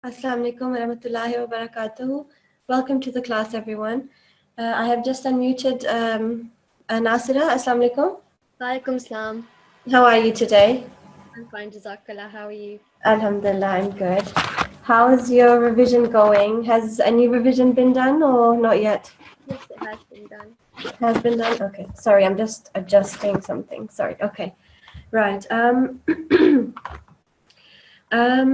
Assalamu alaikum wa rahmatullahi wa barakatuhu. Welcome to the class, everyone. I have just unmuted Nasira. Assalamu alaikum. Walaikum salam. How are you today? I'm fine, Jazakallah. How are you? Alhamdulillah, I'm good. How is your revision going? Has any revision been done or not yet? Yes, it has been done. Has been done? Okay. Sorry, I'm just adjusting something. Sorry. Okay. Right.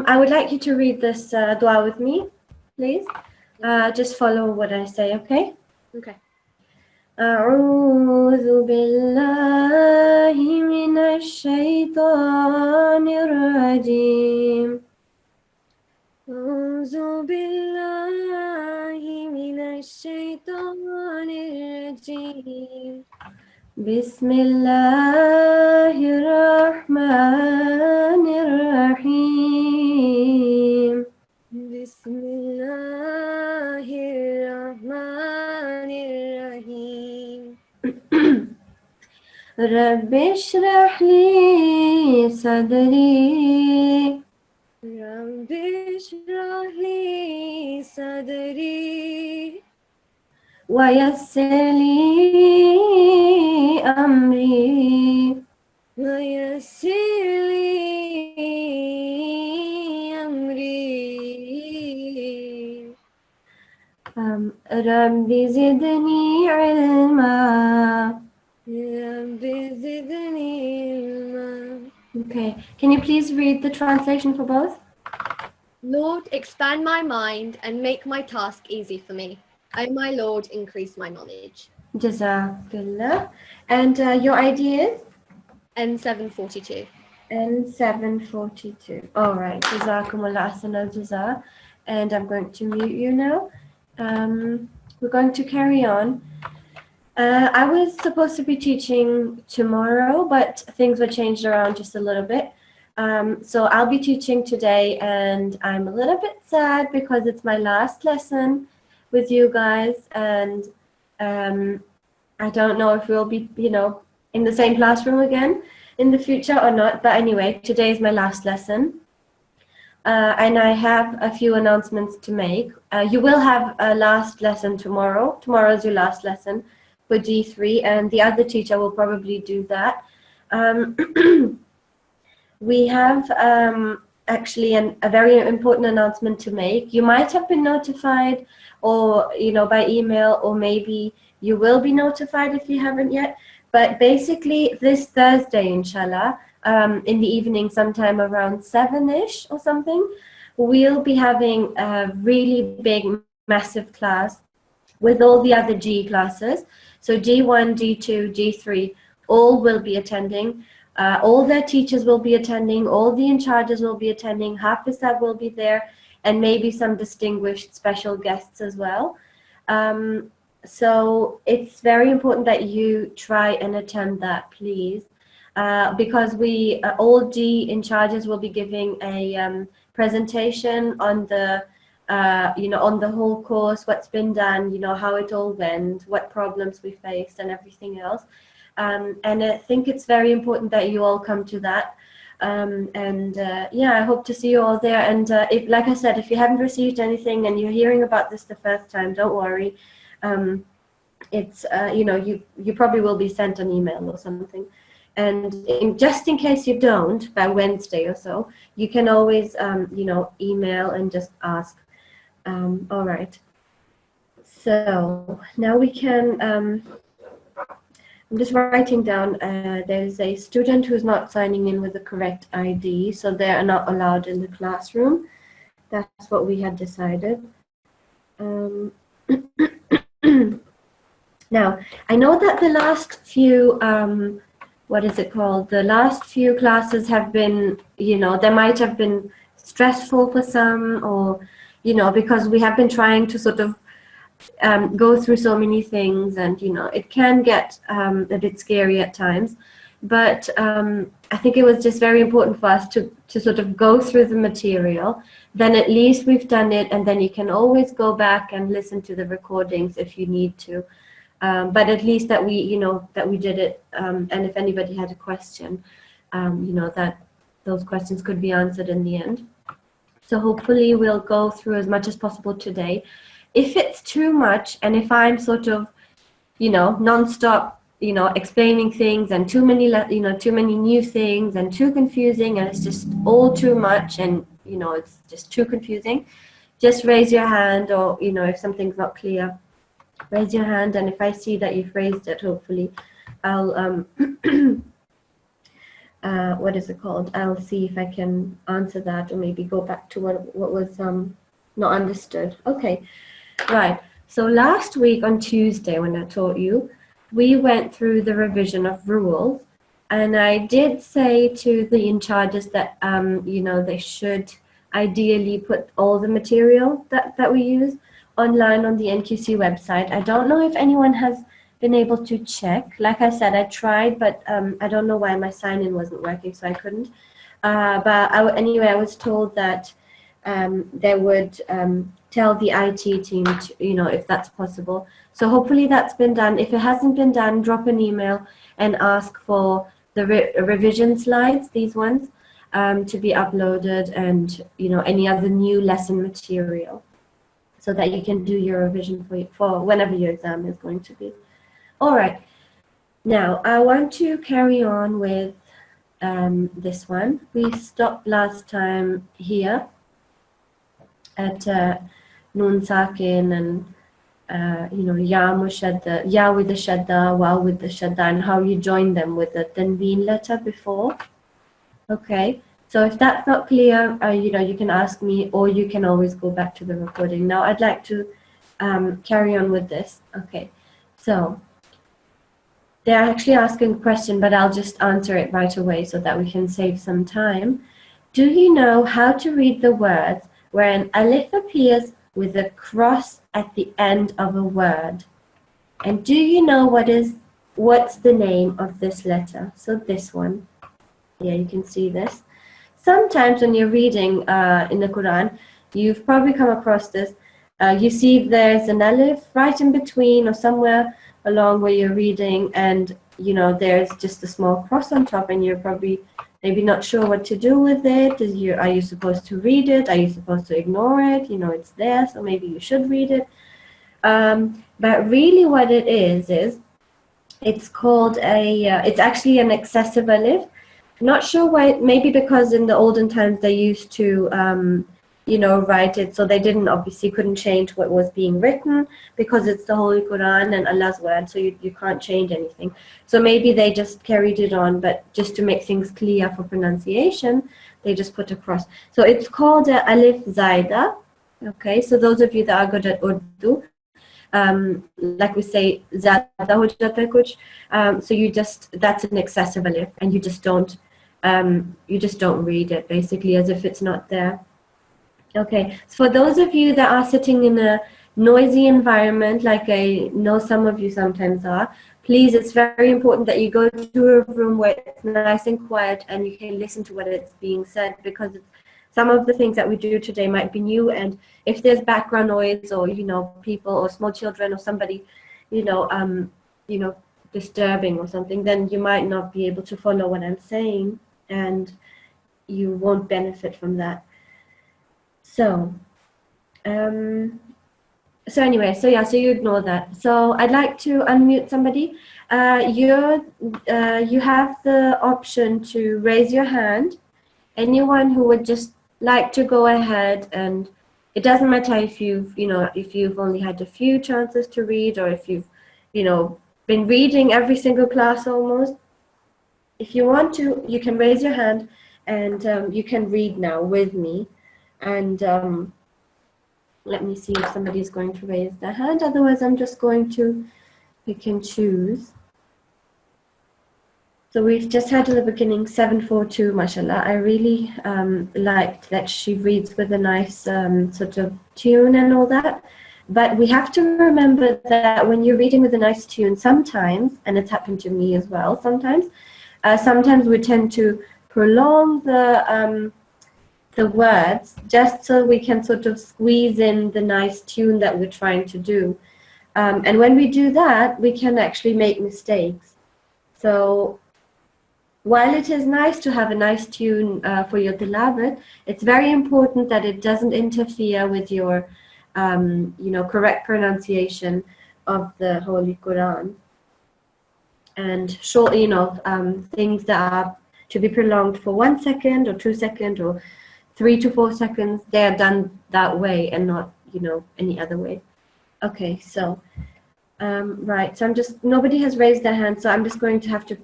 I would like you to read this dua with me, please. Just follow what I say, okay? Okay. أعوذ بالله من الشيطان الرجيم أعوذ بالله من الشيطان الرجيم بسم الله الرحمن الرحيم بسم الله الرحمن الرحيم رب اشرح لي صدري رب اشرح لي صدري ويسر لي أمري ويسر لي أمري رب زدني علما رب زدني علما. Okay, can you please read the translation for both? Lord, expand my mind and make my task easy for me. O my Lord, increase my knowledge. Jazakallah. And your ID is? N742. N742. All right. Jazakumullah ahsan al-jaza. And I'm going to mute you now. We're going to carry on. I was supposed to be teaching tomorrow, but things were changed around just a little bit. So I'll be teaching today, and I'm a little bit sad because it's my last lesson with you guys, and I don't know if we'll be, in the same classroom again in the future or not. But anyway, today is my last lesson. And I have a few announcements to make. You will have a last lesson tomorrow. Tomorrow is your last lesson for G3, and the other teacher will probably do that. We have actually a very important announcement to make. You might have been notified, or by email, or maybe you will be notified if you haven't yet. But basically, this Thursday, inshallah, in the evening, sometime around 7ish or something, we'll be having a really big, massive class with all the other G classes. So G1, G2, G3, all will be attending. All their teachers will be attending. All the in-charges will be attending. Hafizah will be there, and maybe some distinguished special guests as well. So it's very important that you try and attend that, please. Because all G in-charges will be giving a presentation on the on the whole course, what's been done, how it all went, what problems we faced, and everything else. And I think it's very important that you all come to that. I hope to see you all there. And if, like I said, if you haven't received anything and you're hearing about this the first time, don't worry. It's you probably will be sent an email or something. And just in case you don't, by Wednesday or so, you can always email and just ask. All right. So now we can. I'm just writing down. There's a student who's not signing in with the correct ID, so they are not allowed in the classroom. That's what we had decided. Now, I know that the last few, the last few classes have been, they might have been stressful for some, or, because we have been trying to sort of go through so many things, and, it can get a bit scary at times. But I think it was just very important for us to sort of go through the material. Then at least we've done it, and then you can always go back and listen to the recordings if you need to. But at least that we did it, and if anybody had a question, that those questions could be answered in the end. So hopefully we'll go through as much as possible today. If it's too much, and if I'm sort of, non-stop, explaining things, and too many new things, and too confusing, and it's just all too much, and it's just too confusing, just raise your hand, or if something's not clear, raise your hand, and if I see that you've raised it, hopefully I'll what is it called? I'll see if I can answer that, or maybe go back to what was not understood. Okay, right. So last week on Tuesday, when I taught you, we went through the revision of rules, and I did say to the in-charges that they should ideally put all the material that we use online on the NQC website. I don't know if anyone has been able to check. Like I said, I tried, but I don't know why my sign-in wasn't working, so I couldn't. Anyway, I was told that they would tell the IT team to, if that's possible. So hopefully that's been done. If it hasn't been done, drop an email and ask for the revision slides, these ones, to be uploaded, and any other new lesson material, so that you can do your revision for whenever your exam is going to be. All right. Now I want to carry on with this one. We stopped last time here at Nun Sakin and Ya Mushadda, Ya with the Shadda, Wa with the Shadda, and how you join them with the Tanween letter before. Okay, so if that's not clear, you can ask me, or you can always go back to the recording. Now I'd like to carry on with this. Okay, so they're actually asking a question, but I'll just answer it right away so that we can save some time. Do you know how to read the words where an alif appears with a cross at the end of a word? And do you know what's the name of this letter? So this one. Yeah, you can see this. Sometimes when you're reading in the Quran, you've probably come across this. You see there's an alif right in between, or somewhere along where you're reading, and there's just a small cross on top, and you're probably maybe not sure what to do with it. Are you supposed to read it? Are you supposed to ignore it? It's there, so maybe you should read it. But really what it is it's called it's actually an excessive alif. Not sure why, maybe because in the olden times they used to write it, so they couldn't change what was being written, because it's the Holy Quran and Allah's word, so you can't change anything. So maybe they just carried it on, but just to make things clear for pronunciation, they just put a cross. So it's called Alif Zaida. Okay, so those of you that are good at Urdu, like we say, Zada Hujjat Kuch, so that's an excessive alif, and you just don't read it, basically, as if it's not there. Okay, so for those of you that are sitting in a noisy environment, like I know some of you sometimes are, please, it's very important that you go to a room where it's nice and quiet and you can listen to what is being said, because some of the things that we do today might be new, and if there's background noise, or people or small children or somebody disturbing or something, then you might not be able to follow what I'm saying, and you won't benefit from that. So anyway, so you ignore that. So I'd like to unmute somebody. You have the option to raise your hand. Anyone who would just like to go ahead, and it doesn't matter if you've only had a few chances to read, or if you've been reading every single class almost. If you want to, you can raise your hand, and you can read now with me. And let me see if somebody's going to raise their hand. Otherwise, I'm just going to pick and choose. So we've just had at the beginning 742, mashallah. I really liked that she reads with a nice sort of tune and all that. But we have to remember that when you're reading with a nice tune, sometimes, and it's happened to me as well, sometimes we tend to prolong the words just so we can sort of squeeze in the nice tune that we're trying to do. And when we do that, we can actually make mistakes. So while it is nice to have a nice tune for your tilawat, it's very important that it doesn't interfere with your, correct pronunciation of the Holy Quran. And short, things that are to be prolonged for 1 second or 2 seconds or 3 to 4 seconds, they are done that way and not, any other way. Okay, so, right. So nobody has raised their hand, so I'm just going to have to,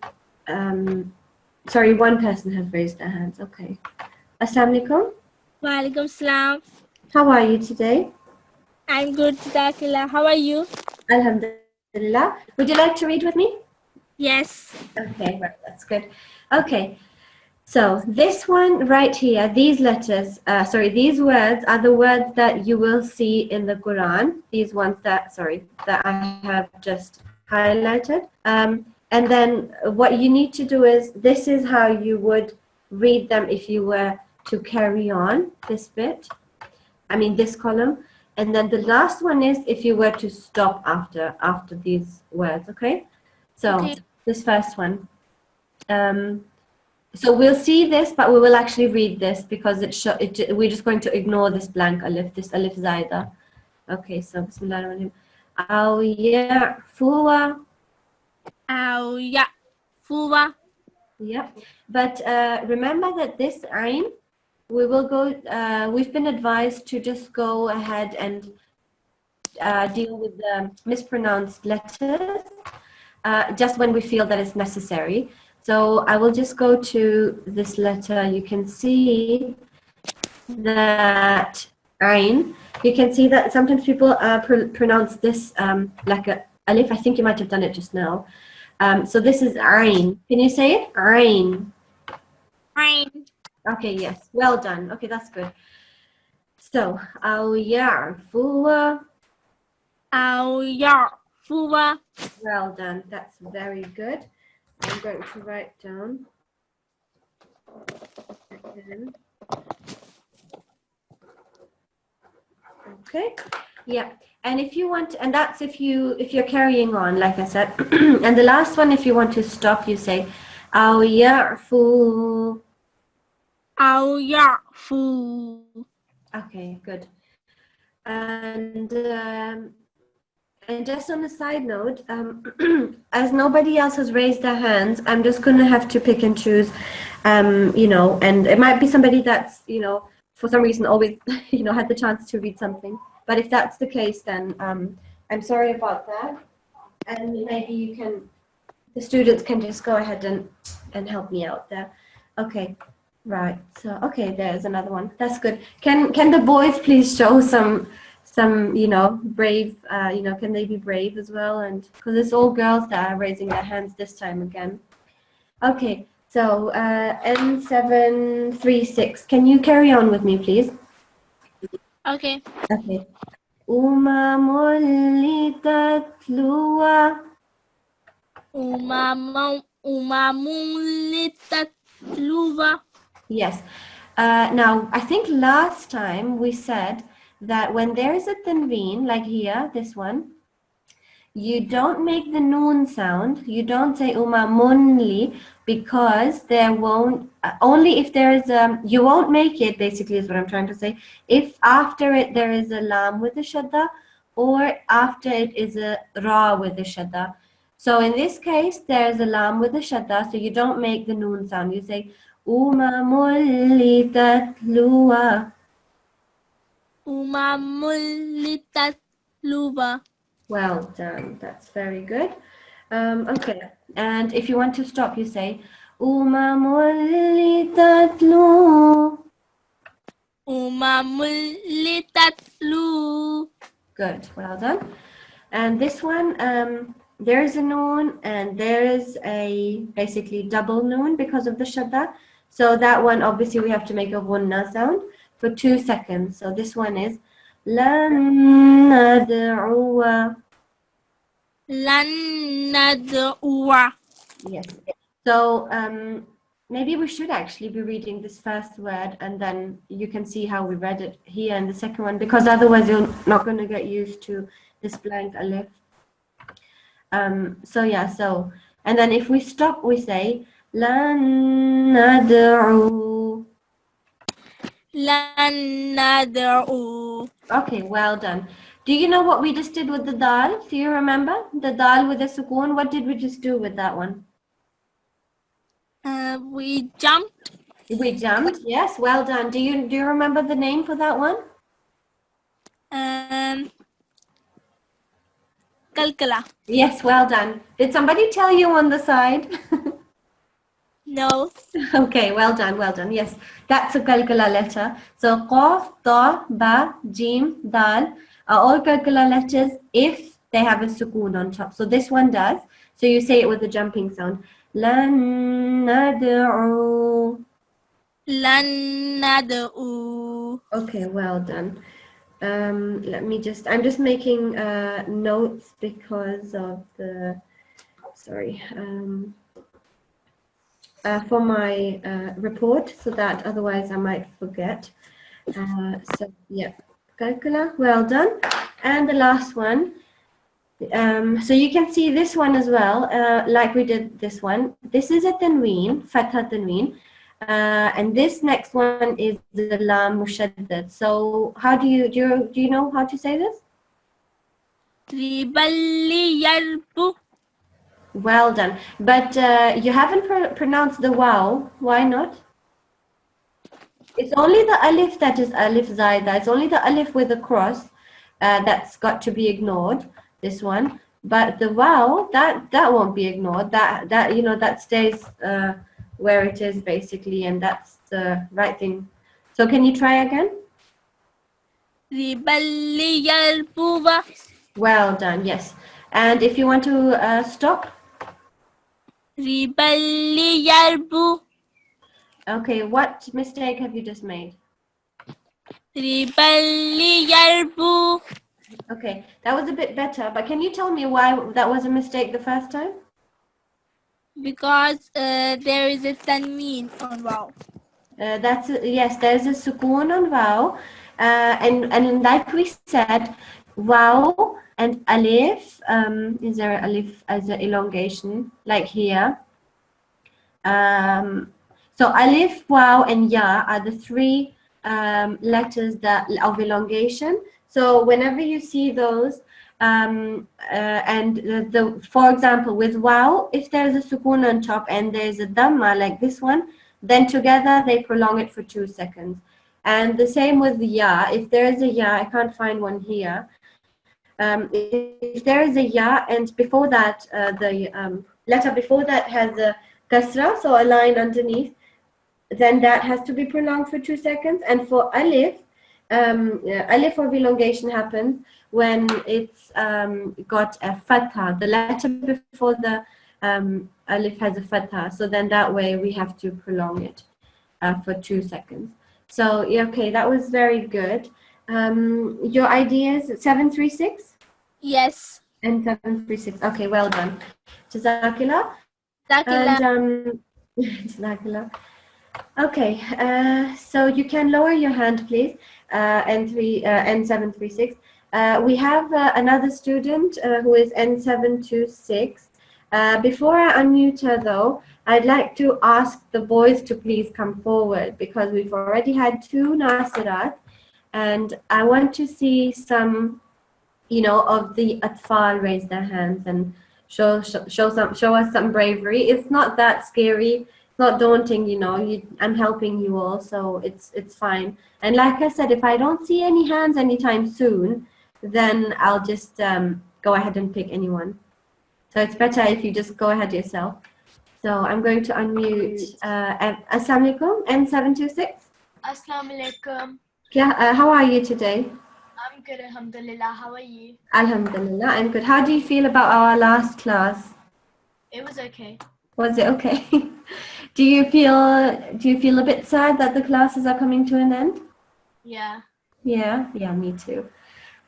sorry, one person has raised their hands. Okay. Assalamu alaikum. Walaikum salam. How are you today? I'm good, Jazakallah. How are you? Alhamdulillah. Would you like to read with me? Yes. Okay, right, that's good. Okay, so this one right here, these letters, these words are the words that you will see in the Quran. These ones that I have just highlighted. And then what you need to do is, this is how you would read them if you were to carry on this bit. This column. And then the last one is if you were to stop after these words, okay? So Okay. this first one. So we'll see this, but we will actually read this because we're just going to ignore this blank alif, this alif zaida. Okay, so Bismillahirrahmanirrahim. Aw ya'fuwa. Aw ya'fuwa. Yep. But remember that this ayn, we've been advised to just go ahead and deal with the mispronounced letters just when we feel that it's necessary. So I will just go to this letter. You can see that ayn. You can see that sometimes people pronounce this like a alif. I think you might have done it just now. So this is ayn. Can you say it? Ayn. Ayn. Okay, yes. Well done. Okay, that's good. So, aw ya'fuwa. Aw ya'fuwa. Well done. That's very good. I'm going to write down. Again. Okay. Yeah. And if you want, and that's if you're carrying on, like I said. And the last one, if you want to stop, you say, aw ya'fu. Aw ya'fu. Okay, good. And just on a side note, as nobody else has raised their hands, I'm just going to have to pick and choose, and it might be somebody that's, for some reason always, had the chance to read something. But if that's the case, then I'm sorry about that. And maybe the students can just go ahead and help me out there. Okay, right. So, okay, there's another one. That's good. Can the boys please show some brave, can they be brave as well? And because it's all girls that are raising their hands this time again. Okay, so N736, can you carry on with me, please? Okay. Okay. Umamul litatluwa. Umamun litatluwa. Yes. Now, I think last time we said that when there is a tanween, like here, this one, you don't make the noon sound. You don't say umamunli because there won't, only if there is you won't make it, basically is what I'm trying to say, if after it there is a lam with a shadda or after it is a ra with a shadda. So in this case, there's a lam with a shadda, so you don't make the noon sound. You say umamulli tatluwa. Umamul litatluwa. Well done. That's very good. Okay. And if you want to stop, you say umamul litatlu. Umamul litatlu. Good. Well done. And this one, there is a noon and there is a basically double noon because of the shadda. So that one, obviously, we have to make a gunna sound for 2 seconds. So this one is lan nad'uwa. Lan nad'uwa. Yes. So maybe we should actually be reading this first word and then you can see how we read it here in the second one, because otherwise you're not going to get used to this blank alif. So yeah, so, and then if we stop, we say لن ندعو. لن ندعو. Okay, well done. Do you know what we just did with the dal? Do you remember? The dal with the sukoon, what did we just do with that one? We jumped. We jumped, yes, well done. Do you remember the name for that one? Kalkala. Yes, well done. Did somebody tell you on the side? No. Okay, well done, well done. Yes, that's a kalkala letter. So qaf, ta, ba, jim, dal are all kalkala letters if they have a sukoon on top. So this one does. So you say it with a jumping sound. Lan nad'u. Lan nad'u. Okay, well done. I'm just making notes because of the, sorry, for my report, so that otherwise I might forget. So yeah, calcula, well done. And the last one, so you can see this one as well, like we did this one. This is a tanween, fatha tanween. And this next one is the lam mushaddad. So how do you know how to say this? Riballi yarbu. Well done. But you haven't pronounced the wow. Why not? It's only the alif that is alif zaida. It's only the alif with a cross that's got to be ignored. This one. But the wow, that won't be ignored. That that stays where it is basically, and that's the right thing. So can you try again? Riballi yarbuwa. Well done. Yes. And if you want to stop. Riballi yarbu. Okay, what mistake have you just made? Riballi yarbu. Okay, that was a bit better, but can you tell me why that was a mistake the first time? Because there is a tanween on wow. Yes, there's a sukoon on wow, and like we said, wow and alif. Is there alif as an elongation like here? So alif, wow, and ya are the three letters that of elongation. So whenever you see those, for example, with wow, if there's a sukoon on top and there's a dhamma like this one, then together they prolong it for 2 seconds. And the same with the ya. If there is a ya, I can't find one here. If there is a ya and before that, the letter before that has a kasra, so a line underneath, then that has to be prolonged for 2 seconds. And for alif, alif of elongation happens when it's got a fatha. The letter before the alif has a fatha, so then that way we have to prolong it for 2 seconds. So yeah, okay, that was very good. Your ideas 736? Yes. And 736. Okay, well done. Jazakillah. Zakila. And Jazakillah. Okay, so you can lower your hand, please. N736. We have another student who is N726. Before I unmute her, though, I'd like to ask the boys to please come forward because we've already had 2 Nasirat, and I want to see some, of the Atfal raise their hands and show us some bravery. It's not that scary. Not daunting, I'm helping you all, so it's fine. And like I said, if I don't see any hands anytime soon, then I'll just go ahead and pick anyone. So it's better if you just go ahead yourself. So I'm going to unmute. Assalamu alaikum, N726. Assalamu alaikum. How are you today? I'm good, alhamdulillah. How are you? Alhamdulillah, I'm good. How do you feel about our last class? It was okay. Was it okay? Do you feel a bit sad that the classes are coming to an end? Yeah. Yeah, me too.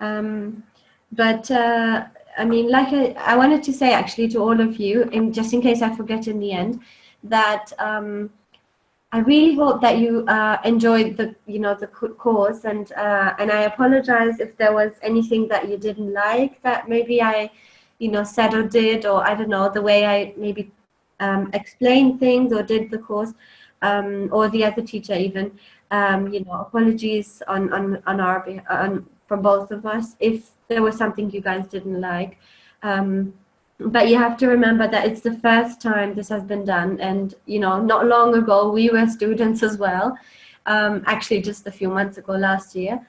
But I mean, like I wanted to say actually to all of you, just in case I forget in the end, that I really hope that you enjoyed the course, and I apologize if there was anything that you didn't like that maybe I said or did, or I don't know, the way I maybe explained things or did the course, or the other teacher even. Apologies on our from both of us if there was something you guys didn't like. But you have to remember that it's the first time this has been done, and not long ago we were students as well. Actually, just a few months ago, last year,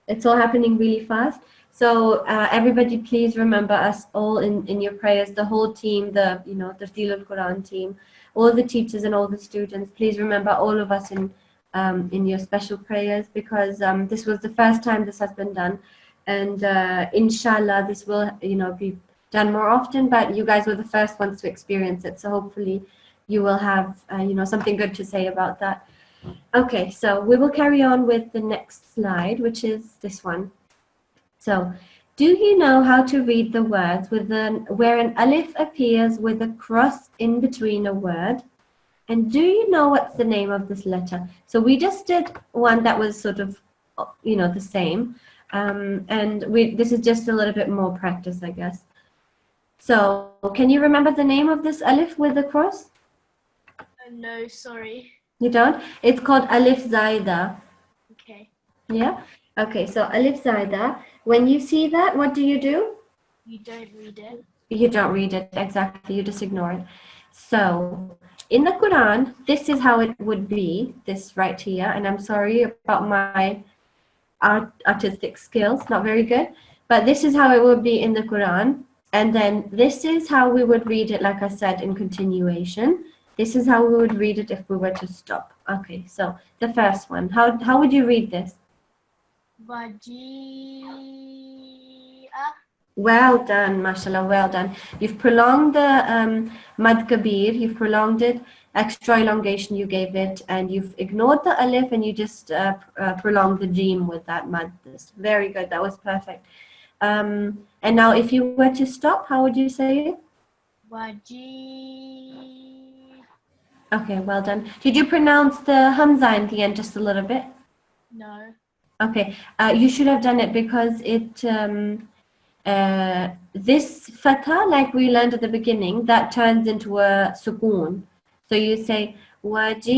it's all happening really fast. So everybody, please remember us all in your prayers. The whole team, the Talimul-Quran team, all the teachers and all the students. Please remember all of us in your special prayers, because this was the first time this has been done, and inshallah this will be done more often. But you guys were the first ones to experience it, so hopefully you will have something good to say about that. Okay, so we will carry on with the next slide, which is this one. So, do you know how to read the words where an alif appears with a cross in between a word? And do you know what's the name of this letter? So we just did one that was sort of, the same. And this is just a little bit more practice, I guess. So, can you remember the name of this alif with the cross? No, sorry. You don't? It's called alif zaida. Okay. Yeah? Okay, so alif zaida. When you see that, what do? You don't read it. You don't read it, exactly. You just ignore it. So, in the Quran, this is how it would be, this right here. And I'm sorry about my artistic skills, not very good. But this is how it would be in the Quran. And then this is how we would read it, like I said, in continuation. This is how we would read it if we were to stop. Okay, so the first one. How would you read this? Wajia. Well done, mashallah, well done. You've prolonged the mad kabir, you've prolonged it, extra elongation you gave it, and you've ignored the alif and you just prolonged the jim with that mad. Very good, that was perfect. And now if you were to stop, how would you say it? Waji. Okay, well done. Did you pronounce the hamza in the end just a little bit? No. Okay, you should have done it because it this fatha, like we learned at the beginning, that turns into a sukoon. So you say waji.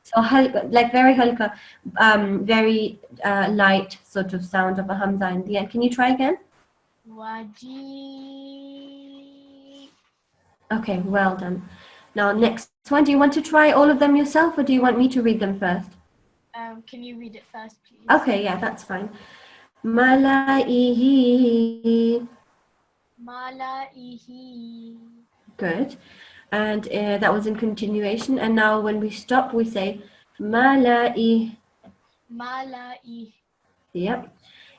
So like very halka, very light sort of sound of a hamza in the end. Can you try again? Waji. Okay, well done. Now next one, do you want to try all of them yourself, or do you want me to read them first? Can you read it first, please? Okay, yeah, that's fine. Malaihi. Malaihi. Good. And that was in continuation. And now when we stop, we say malai. Malai. Yep.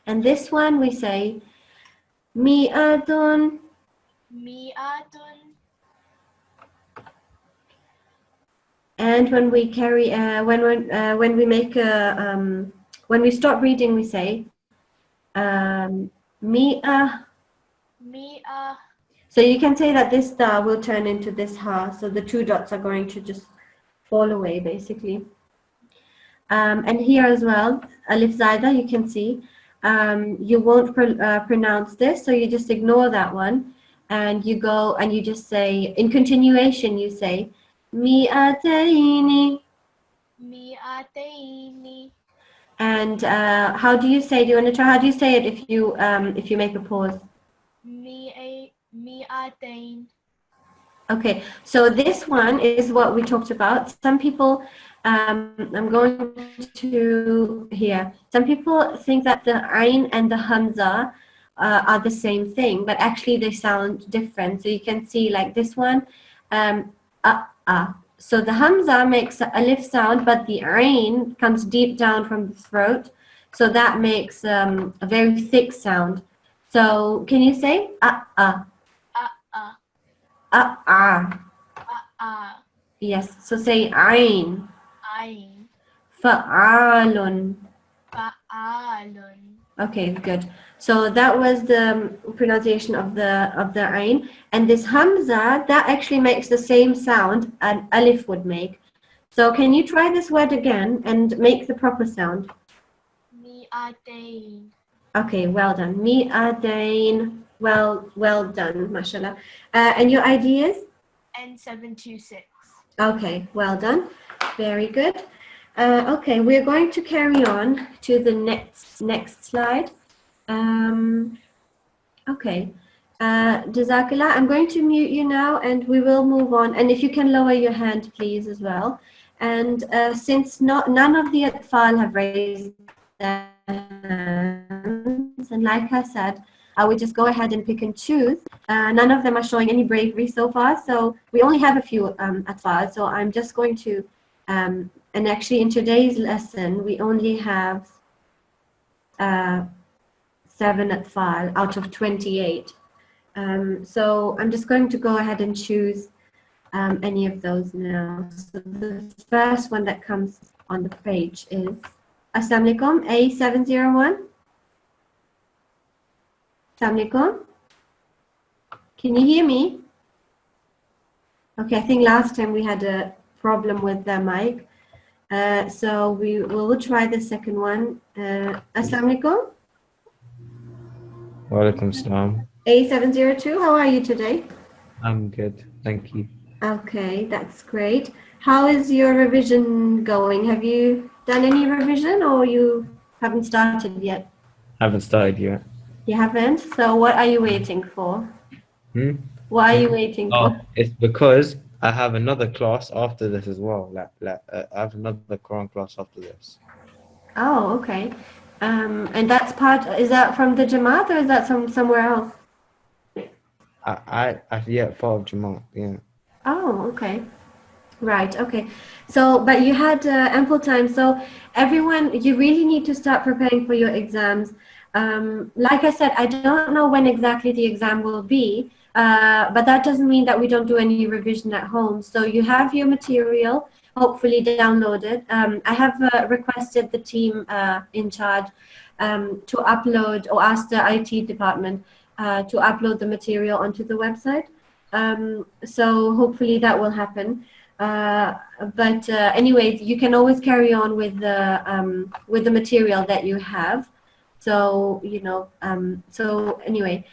And this one we say mi'atun. Mi'atun. And when we carry, when we make a, when we stop reading, we say mi'a. Mi'a. So you can say that this da will turn into this ha. So the two dots are going to just fall away, basically. And here as well, alif zaida, you can see, you won't pronounce this, so you just ignore that one, and you go and you just say, in continuation, you say, mi'ataini. Mi'ataini. And how do you say? Do you want to try? How do you say it if you make a pause? Mi'atain. Okay, so this one is what we talked about. Some people, I'm going to here. Some people think that the ain and the hamza are the same thing, but actually they sound different. So you can see like this one, So the hamza makes a alif sound, but the ain comes deep down from the throat. So that makes a very thick sound. So can you say Yes, so say ain. Ain. Fa'alun. Fa'alun. Okay, good. So that was the pronunciation of the ain, and this hamza that actually makes the same sound an alif would make. So can you try this word again and make the proper sound? Mi'atain. Okay, well done. Mi'adain. Well done, mashallah. And your ideas? N726. Okay, well done. Very good. Okay, we're going to carry on to the next slide. Okay. Jazakallah, I'm going to mute you now and we will move on. And if you can lower your hand, please, as well. And since none of the Atfal have raised their hands, and like I said, I would just go ahead and pick and choose. None of them are showing any bravery so far, so we only have a few Atfal. So I'm just going to, and actually in today's lesson, we only have 7 Atfal out of 28. So I'm just going to go ahead and choose any of those now. So the first one that comes on the page is Assalamu alaikum, A701. Assalamu alaikum. Can you hear me? Okay, I think last time we had a problem with the mic. So we will try the second one. Assalamu alaikum. Walaikum salam. A702, how are you today? I'm good, thank you. Okay, that's great. How is your revision going? Have you done any revision or you haven't started yet? Haven't started yet. You haven't? So what are you waiting for? What are you waiting for? It's because I have another class after this as well. I have another Quran class after this. Oh, okay. And that's is that from the Jamaat or is that somewhere else? Yeah, part of Jamaat, yeah. Oh, okay. Right, okay. So, but you had ample time. So everyone, you really need to start preparing for your exams. Like I said, I don't know when exactly the exam will be, but that doesn't mean that we don't do any revision at home. So you have your material, hopefully downloaded. I have requested the team in charge to upload or ask the IT department to upload the material onto the website. So hopefully that will happen. But anyway, you can always carry on with the material that you have. So so anyway.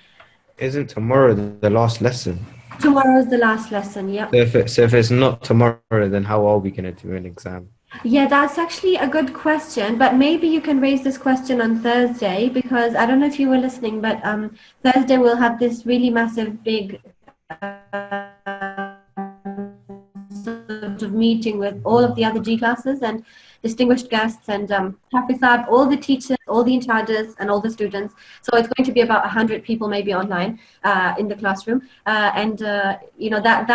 Isn't tomorrow the last lesson? Tomorrow is the last lesson. Yeah. So if it's not tomorrow, then how are we gonna do an exam? Yeah, that's actually a good question, but maybe you can raise this question on Thursday because I don't know if you were listening, but Thursday we'll have this really massive, big sort of meeting with all of the other G classes and distinguished guests and Hafizab, all the teachers, all the in charges, and all the students. So it's going to be about 100 people maybe online in the classroom. That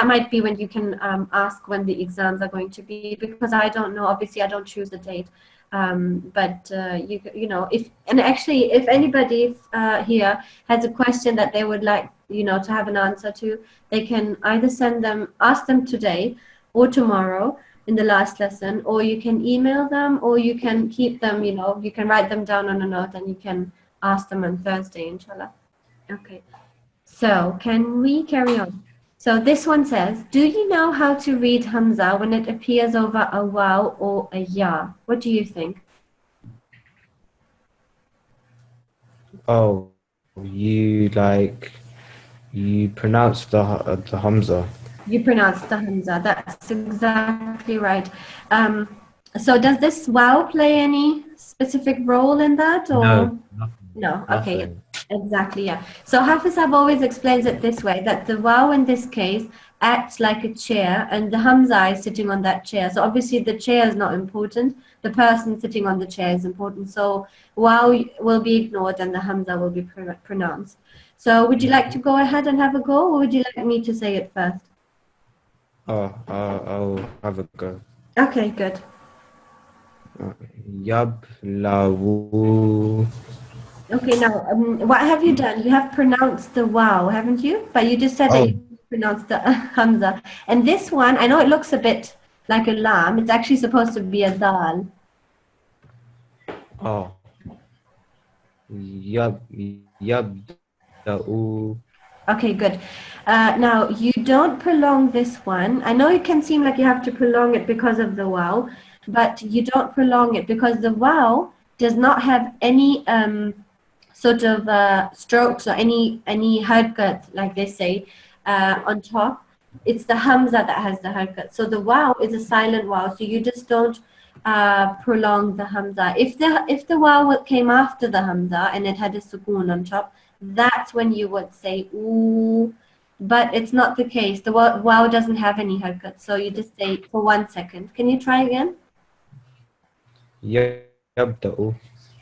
might be when you can ask when the exams are going to be, because I don't know. Obviously, I don't choose the date. If anybody here has a question that they would like, to have an answer to, they can either ask them today or tomorrow in the last lesson, or you can email them, or you can keep them, you can write them down on a note and you can ask them on Thursday, inshallah. Okay, so can we carry on? So this one says, do you know how to read Hamza when it appears over a waw or a ya? What do you think? Oh, you pronounce the Hamza. You pronounce the Hamza, that's exactly right. So does this waw play any specific role in that? Or? No, okay, Nothing. Exactly, yeah. So Hafizab always explains it this way, that the waw in this case acts like a chair and the Hamza is sitting on that chair. So obviously the chair is not important, the person sitting on the chair is important. So waw will be ignored and the Hamza will be pronounced. So would you like to go ahead and have a go, or would you like me to say it first? I'll have a go. Okay, good. Yablawu. Okay, now, what have you done? You have pronounced the waw, haven't you? But you just said that you pronounced the Hamza. And this one, I know it looks a bit like a lam. It's actually supposed to be a dal. Oh. Yabda'u. Okay, good. Now, you don't prolong this one. I know it can seem like you have to prolong it because of the waw, but you don't prolong it because the waw does not have any sort of strokes or any harakat, like they say, on top, it's the hamza that has the harakat. So the wow is a silent wow, so you just don't prolong the hamza. If the wow came after the hamza and it had a sukoon on top, that's when you would say ooh. But it's not the case. The wow doesn't have any harakat, so you just say for 1 second. Can you try again? يبدأ.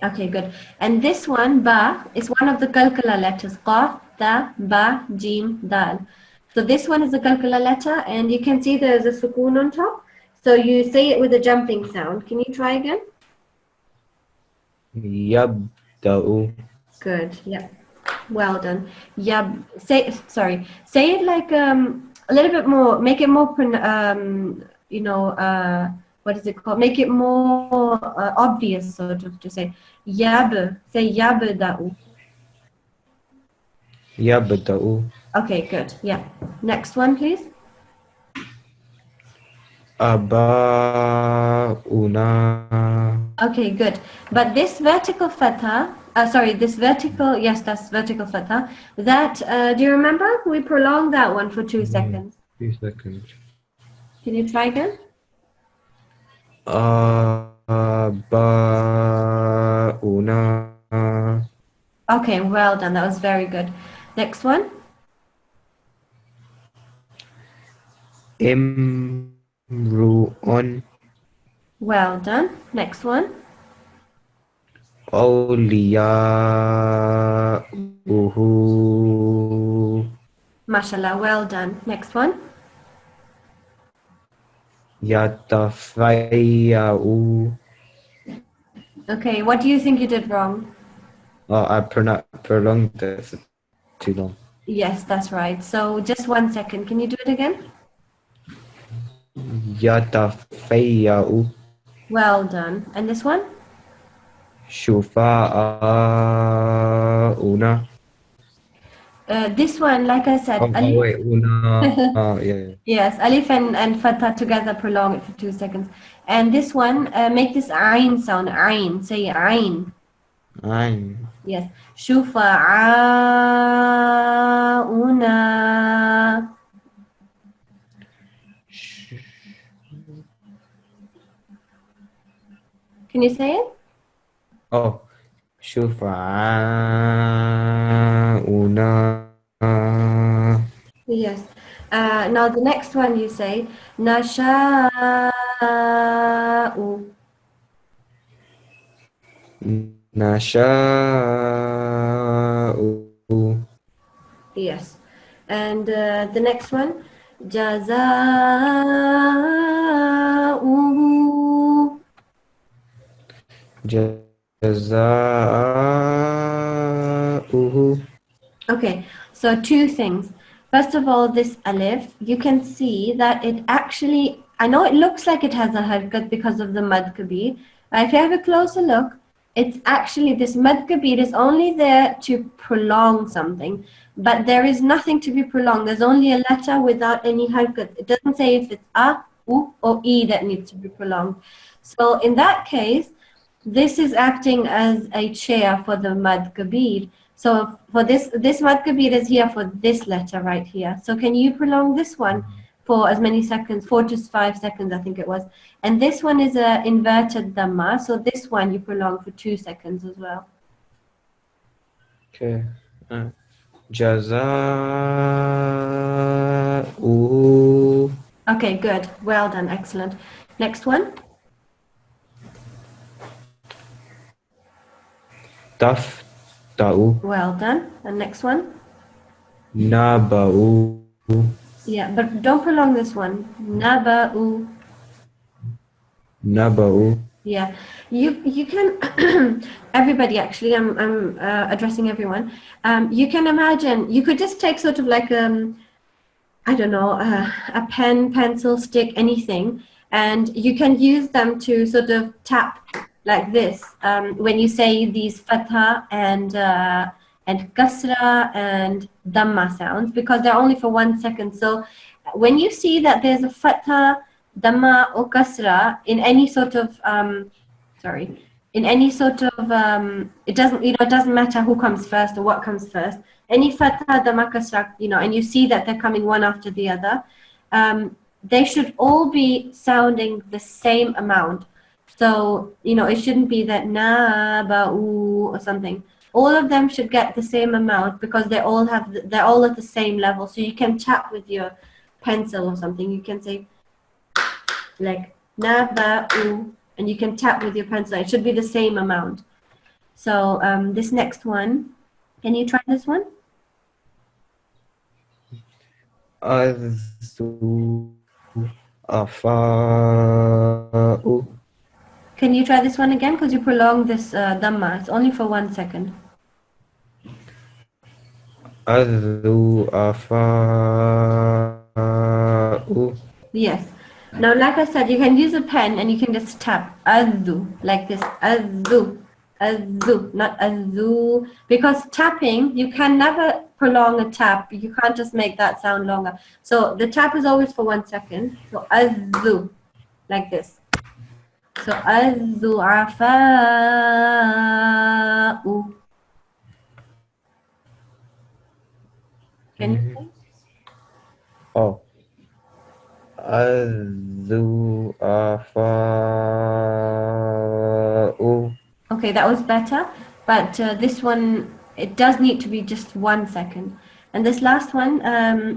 Okay, good. And this one, ba, is one of the kalkala letters. Qaf, ta, ba, jim, dal. So this one is a kalkala letter, and you can see there's a sukoon on top. So you say it with a jumping sound. Can you try again? يبدأ. Good. Yeah. Well done. Yeah. Say it like a little bit more. Make it more. What is it called? Make it more obvious, sort of, to say yab. Say yabda'u. يبدأ. Okay. Good. Yeah. Next one, please. أباؤنا. Okay. Good. But this vertical fatha. This vertical. Yes, that's vertical fatha. That. Do you remember? We prolonged that one for 2 seconds. 2 seconds. Can you try again? آباؤنا. Okay, well done. That was very good. Next one. امرؤ. Well done. Next one. أولياؤه. Mashallah. Well done. Next one. يتفيأ. Okay, what do you think you did wrong? Oh, I prolonged it for too long. Yes, that's right. So just 1 second. Can you do it again? يتفيأ. Well done. And this one? شفعاؤنا. This one, like I said, Oh, alif. wait, una. Oh, yeah. Yes, alif and fatha together, prolong it for 2 seconds. And this one, make this ayn sound. Ayn. Say ayn. Ain. Yes. Shufa'auna. Can you say it? Oh, شفعاؤنا. Yes. Now the next one you say nasha'u. نشاء. Yes. And the next one jaza'uhu. جزاؤه. Okay, so 2 things. First of all, this alif, you can see that it actually, I know it looks like it has a harkat because of the mad kabir. If you have a closer look, it's actually, this mad kabir is only there to prolong something, but there is nothing to be prolonged. There's only a letter without any harkat. It doesn't say if it's a, u, or e that needs to be prolonged. So in that case, this is acting as a chair for the mad kabir. So for this mad kabir is here for this letter right here. So can you prolong this one for as many seconds? 4 to 5 seconds, I think it was. And this one is a inverted dhamma. So this one you prolong for 2 seconds as well. Okay. جزاؤه. Okay, good. Well done. Excellent. Next one. تفتأ. Well done. And next one. نبأ. Yeah, but don't prolong this one. Naba'u. نبأ. Yeah, you can. Everybody, actually, I'm addressing everyone. You can imagine. You could just take sort of like I don't know, a pen, pencil, stick, anything, and you can use them to sort of tap like this when you say these fatha and kasra and dhamma sounds, because they're only for 1 second. So when you see that there's a fatha, dhamma or kasra in any sort of in any sort of it doesn't matter who comes first or what comes first. Any fatha, dhamma, kasra, and you see that they're coming one after the other, they should all be sounding the same amount. So it shouldn't be that na ba u or something. All of them should get the same amount because they're all at the same level. So you can tap with your pencil or something. You can say like na ba u, and you can tap with your pencil. It should be the same amount. So this next one, can you try this one? Azu afa'u. Can you try this one again? Because you prolonged this dhamma. It's only for 1 second. Azu afa'u. Yes. Now, like I said, you can use a pen and you can just tap azu like this. Azu, azu, not azu. Because tapping, you can never prolong a tap. You can't just make that sound longer. So the tap is always for 1 second. So azu, like this. So azu afa'u. Can you say? Oh. Azu afa'u. Okay, that was better, but this one, it does need to be just 1 second. And this last one,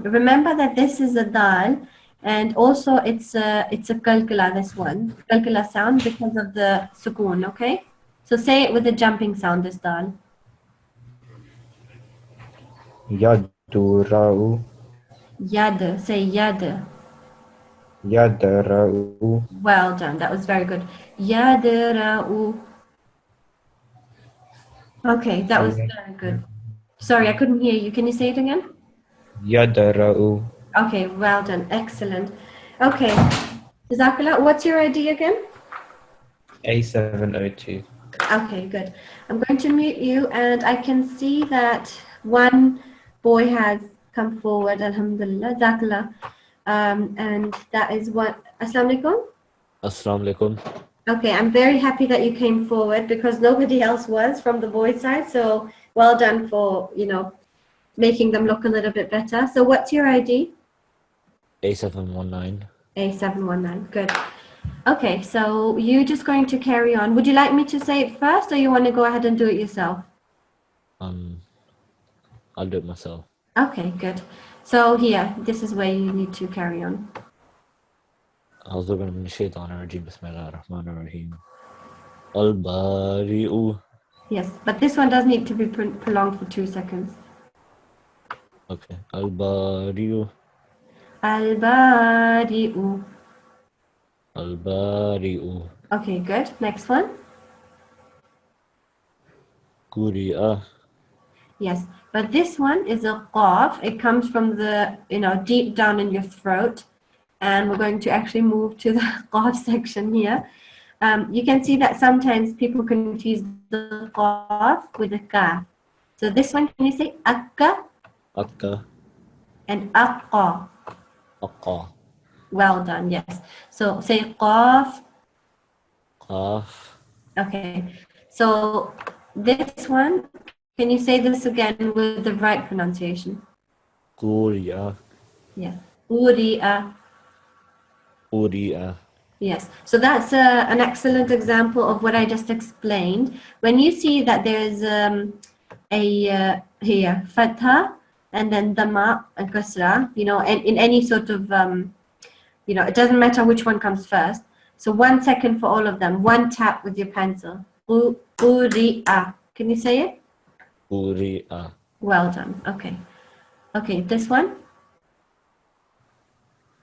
remember that this is a dal, and also it's a kalkala, this one, kalkala sound because of the sukoon, okay? So say it with a jumping sound, this dal. Yadura'u. Yad, say yad. Yadra'u. Well done, that was very good. Yadra'u. Okay, that was very good. Sorry, I couldn't hear you. Can you say it again? Yadra'u. Okay, well done. Excellent. Okay. Jazakallah, what's your ID again? A702. Okay, good. I'm going to mute you, and I can see that one boy has come forward, alhamdulillah, Jazakallah. And that is what, Assalamu alaikum. Assalamu alaikum. Okay, I'm very happy that you came forward because nobody else was from the boys' side. So well done for, making them look a little bit better. So what's your ID? A719. A719, good. Okay, so you're just going to carry on. Would you like me to say it first, or you want to go ahead and do it yourself? I'll do it myself. Okay, good. So here, this is where you need to carry on. أعوذ بالله من الشيطان الرجيم بسم الله الرحمن الرحيم البارئ. Yes, but this one does need to be prolonged for 2 seconds. Okay. البارئ. Al-Bari'u. البارئ. Okay, good. Next one. قرئ. Yes, but this one is a qaf. It comes from the, deep down in your throat. And we're going to actually move to the qaf section here. You can see that sometimes people confuse the qaf with the kaf. So this one, can you say akka أكا. and aqqa? أقا. Well done, yes. So say qaf. قاف. Okay. So this one, can you say this again with the right pronunciation? قرئ. Yeah. Uri'a. قرئ. Yes, so that's an excellent example of what I just explained. When you see that there's here fatha and then dhamma and kasra, and in any sort of it doesn't matter which one comes first. So 1 second for all of them. One tap with your pencil. Uri'a. Can you say it? قرئ. Well done. Okay. Okay, this one.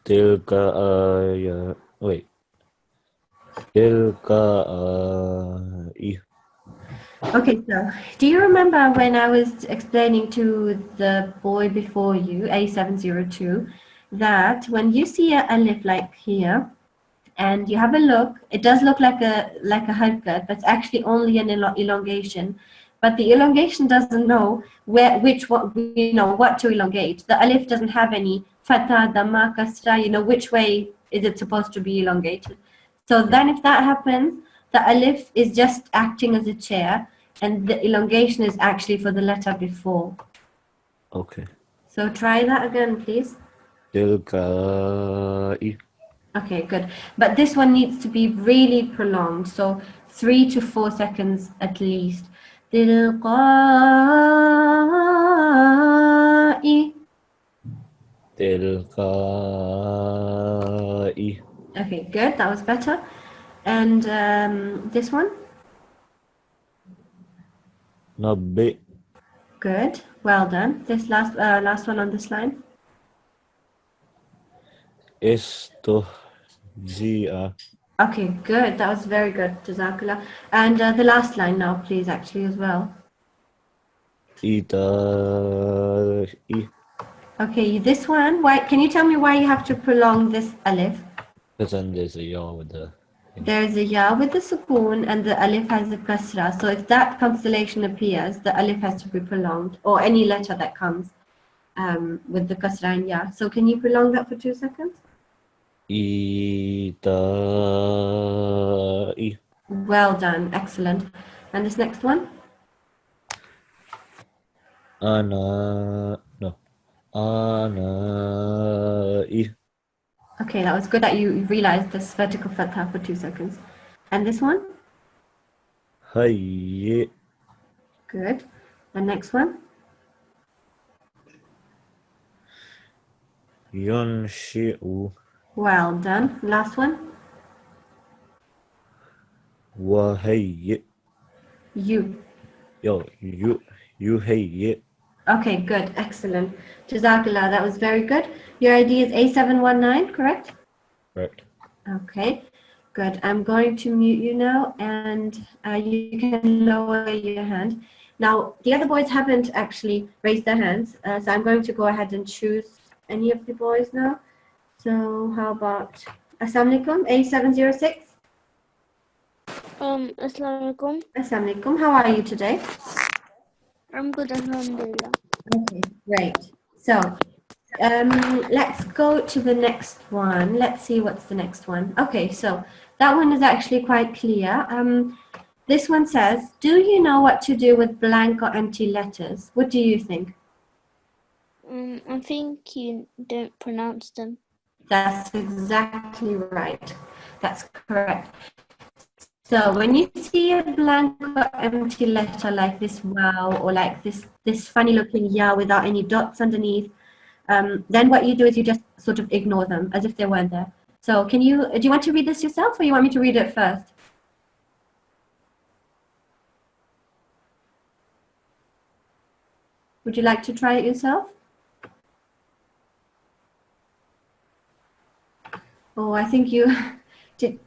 تلك آية. Wait. تلك آية. Okay, so do you remember when I was explaining to the boy before you, A702, that when you see a alif like here, and you have a look, it does look like a harkat, but it's actually only an elongation. But the elongation doesn't know what to elongate. The alif doesn't have any fatha, dhamma, kasra, which way is it supposed to be elongated. So then if that happens, the alif is just acting as a chair, and the elongation is actually for the letter before. Okay. So try that again, please. تلقائي. Okay, good. But this one needs to be really prolonged, so 3 to 4 seconds at least. تلقائي. تلقائي. Okay, good. That was better. And this one? نبئ. Good. Well done. This last one on this line. استهزئ. Okay, good. That was very good. Jazakallah. And the last line now, please, actually, as well. إيتائي. Okay, this one. Why? Can you tell me why you have to prolong this alif? Because then there's a yaw with the. There's a ya with the sukoon and the alif has a kasra. So if that constellation appears, the alif has to be prolonged, or any letter that comes with the kasra and ya. So can you prolong that for 2 seconds? إيتائي. Well done, excellent. And this next one? أنا. No. أنائي. Okay, that was good that you realized this vertical fatha for 2 seconds. And this one? هيئ. Good. And next one? ينشئ. Well done. Last one? وهيئ. You. يهيئ. Okay, good. Excellent. Jazakallah. That was very good. Your ID is A719, correct? Correct. Okay, good. I'm going to mute you now, and you can lower your hand. Now, the other boys haven't actually raised their hands, so I'm going to go ahead and choose any of the boys now. So how about Assalamu alaikum, A706? Assalamu alaikum. Assalamu alaikum. How are you today? I'm good, alhamdulillah. Okay, great. So let's go to the next one. Let's see what's the next one. Okay, so that one is actually quite clear. This one says, do you know what to do with blank or empty letters? What do you think? I think you don't pronounce them. That's exactly right. That's correct. So when you see a blank or empty letter like this wow, or like this funny looking ya without any dots underneath, then what you do is you just sort of ignore them as if they weren't there. So do you want to read this yourself, or you want me to read it first? Would you like to try it yourself? Oh, I think you did.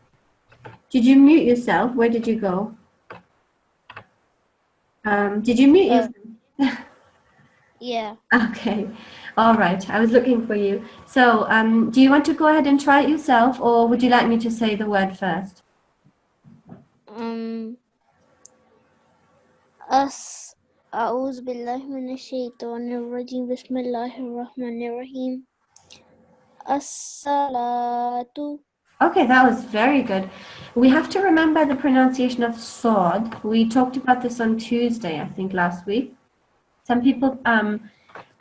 Did you mute yourself? Where did you go? Did you mute yourself? Yeah. Okay. All right. I was looking for you. So, do you want to go ahead and try it yourself, or would you like me to say the word first? أعوذ بالله من الشيطان الرجيم بسم الله الرحمن الرحيم الصلاة. Okay, that was very good. We have to remember the pronunciation of sod. We talked about this on Tuesday, I think, last week. Some people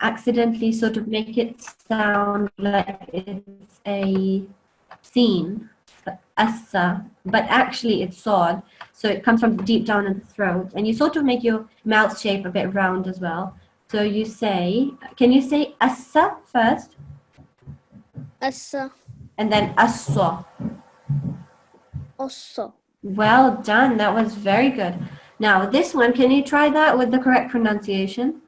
accidentally sort of make it sound like it's a scene, assa, but actually it's sod. So it comes from deep down in the throat, and you sort of make your mouth shape a bit round as well. So you say, can you say assa first? Assa. And then asso. Also. Well done. That was very good. Now this one, can you try that with the correct pronunciation?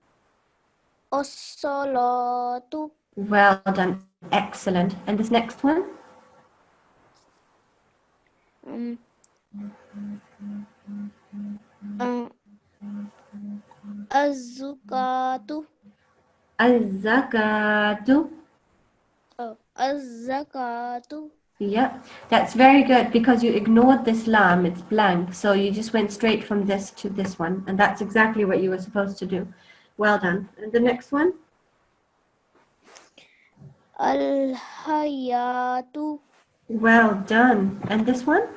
As-salatu. Well done. Excellent. And this next one? Az-zakatu. Az-zakatu. Oh, az-zakatu. Yeah, that's very good because you ignored this lam. It's blank. So you just went straight from this to this one. And that's exactly what you were supposed to do. Well done. And the next one? Al-hayatu. Well done. And this one?